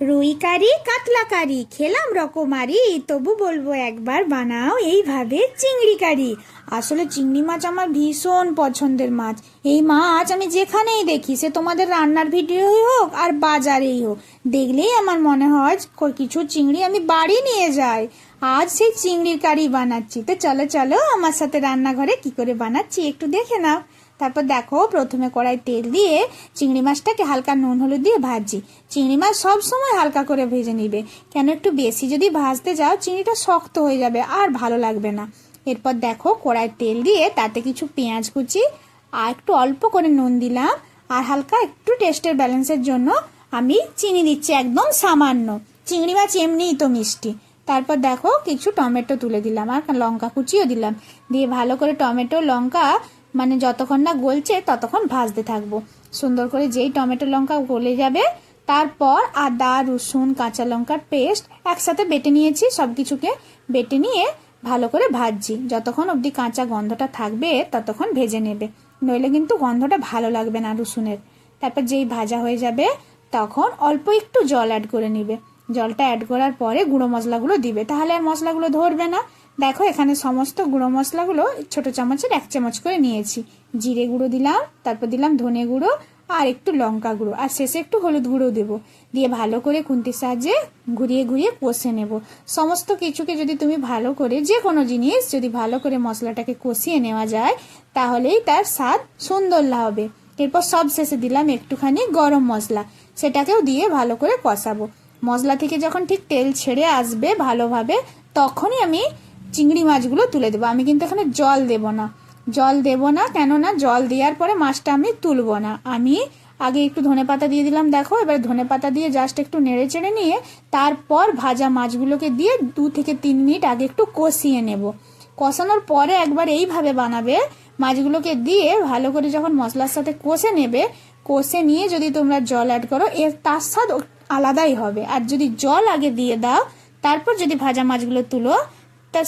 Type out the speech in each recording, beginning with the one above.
রুই কারি কাতলা কারি খেলাম রকমারি, তবু বলবো একবার বানাও এইভাবে চিংড়ি কারি। আসলে চিংড়ি মাছ আমার ভীষণ পছন্দের মাছ। এই মাছ আমি যেখানেই দেখি, সে তোমাদের রান্নার ভিডিওই হোক আর বাজারেই হোক, দেখলেই আমার মনে হয় কিছু চিংড়ি আমি বাড়ি নিয়ে যাই। আজ সেই চিংড়ির কারি বানাচ্ছি, তো চলো চলো আমার সাথে রান্নাঘরে কি করে বানাচ্ছি একটু দেখে নাও। তারপর দেখো, প্রথমে কড়াই তেল দিয়ে চিংড়ি মাছটাকে হালকা নুন হলুদ দিয়ে ভাজছি। চিংড়ি মাছ সব সময় হালকা করে ভেজে নিবে, কেন একটু বেশি যদি ভাজতে যাও চিংড়িটা শক্ত হয়ে যাবে আর ভালো লাগবে না। এরপর দেখো, কড়াই তেল দিয়ে তাতে কিছু পেঁয়াজ কুচি আর একটু অল্প করে নুন দিলাম, আর হালকা একটু টেস্টের ব্যালেন্সের জন্য আমি চিনি দিচ্ছি, একদম সামান্য। চিংড়ি মাছ এমনিই তো মিষ্টি। তারপর দেখো, কিছু টমেটো তুলে দিলাম আর লঙ্কা কুচিও দিলাম, দিয়ে ভালো করে টমেটো লঙ্কা মানে যতক্ষণ না গলছে ততক্ষণ ভাজতে থাকবো সুন্দর করে। যেই টমেটো লঙ্কা গলে যাবে, তারপর আদা রসুন কাঁচা লঙ্কার পেস্ট একসাথে বেটে নিয়েছি, সব কিছুকে বেটে নিয়ে ভালো করে ভাজছি। যতক্ষণ অবধি কাঁচা গন্ধটা থাকবে ততক্ষণ ভেজে নেবে, নইলে কিন্তু গন্ধটা ভালো লাগবে না রসুনের। তারপর যেই ভাজা হয়ে যাবে তখন অল্প একটু জল অ্যাড করে নিবে। জলটা অ্যাড করার পরে গুঁড়ো মশলাগুলো দিবে, তাহলে আর মশলাগুলো ধরবে না। দেখো, এখানে সমস্ত গুঁড়ো মশলাগুলো ছোট চামচের 1 চামচ করে নিয়েছি। জিরে গুঁড়ো দিলাম, তারপর দিলাম ধনে গুঁড়ো আর একটু লঙ্কা গুঁড়ো, আর শেষে একটু হলুদ গুঁড়ো দেবো। দিয়ে ভালো করে খুন্তির সাহায্যে ঘুরিয়ে ঘুরিয়ে কষে নেব। সমস্ত কিছুকে যদি তুমি ভালো করে, যে কোনো জিনিস যদি ভালো করে মশলাটাকে কষিয়ে নেওয়া যায়, তাহলেই তার স্বাদ সুন্দর হবে। এরপর সব শেষে দিলাম একটুখানি গরম মশলা, সেটাকেও দিয়ে ভালো করে কষাবো। মশলা থেকে যখন ঠিক তেল ছেড়ে আসবে ভালোভাবে, তখনই আমি চিংড়ি মাছগুলো তুলে দেবো। আমি কিন্তু এখানে জল দেব না, কেননা জল দেওয়ার পরে মাছটা আমি তুলবো না। আমি আগে একটু ধনেপাতা দিয়ে দিলাম। দেখো, এবার ধনেপাতা দিয়ে জাস্ট একটু নেড়ে চেড়ে নিয়ে তারপর ভাজা মাছগুলোকে দিয়ে 2 থেকে 3 মিনিট আগে একটু কষিয়ে নেব। কষানোর পরে একবার এইভাবে বানাবে, মাছগুলোকে দিয়ে ভালো করে যখন মশলার সাথে কষে নেবে, কষে নিয়ে যদি তোমরা জল অ্যাড করো, এর তার স্বাদ আলাদাই হবে। আর যদি জল আগে দিয়ে দাও, তারপর যদি ভাজা মাছগুলো তুলো, তা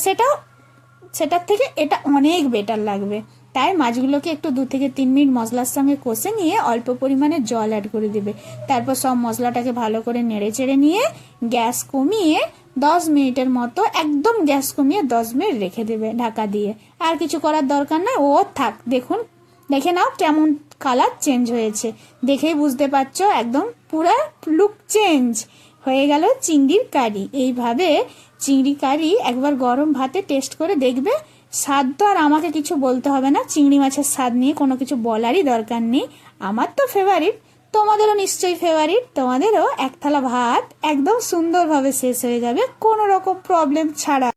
সেটার থেকে এটা অনেক বেটার লাগবে। তাই মাছগুলোকে একটু 2 থেকে 3 মিনিট মশলার সঙ্গে কষে নিয়ে অল্প পরিমাণে জল অ্যাড করে দিবে। তারপর সব মশলাটাকে ভালো করে নেড়ে চেড়ে নিয়ে গ্যাস কমিয়ে 10 মিনিটের মতো, একদম গ্যাস কমিয়ে 10 মিনিট রেখে দেবে ঢাকা দিয়ে। আর কিছু করার দরকার নাই, ও থাক। দেখে নাও কেমন কালার চেঞ্জ হয়েছে, দেখেই বুঝতে পারছো একদম পুরো লুক চেঞ্জ হয়ে গেল চিংড়ির কারি। এইভাবে চিংড়ি কারি একবার গরম ভাতে টেস্ট করে দেখবে। স্বাদ তো আর আমাকে কিছু বলতে হবে না, চিংড়ি মাছের স্বাদ নিয়ে কোনো কিছু বলারই দরকার নেই। আমার তো ফেভারিট, তোমাদেরও নিশ্চয়ই ফেভারিট। তোমাদেরও 1 থালা ভাত একদম সুন্দরভাবে শেষ হয়ে যাবে কোনো রকম প্রবলেম ছাড়া।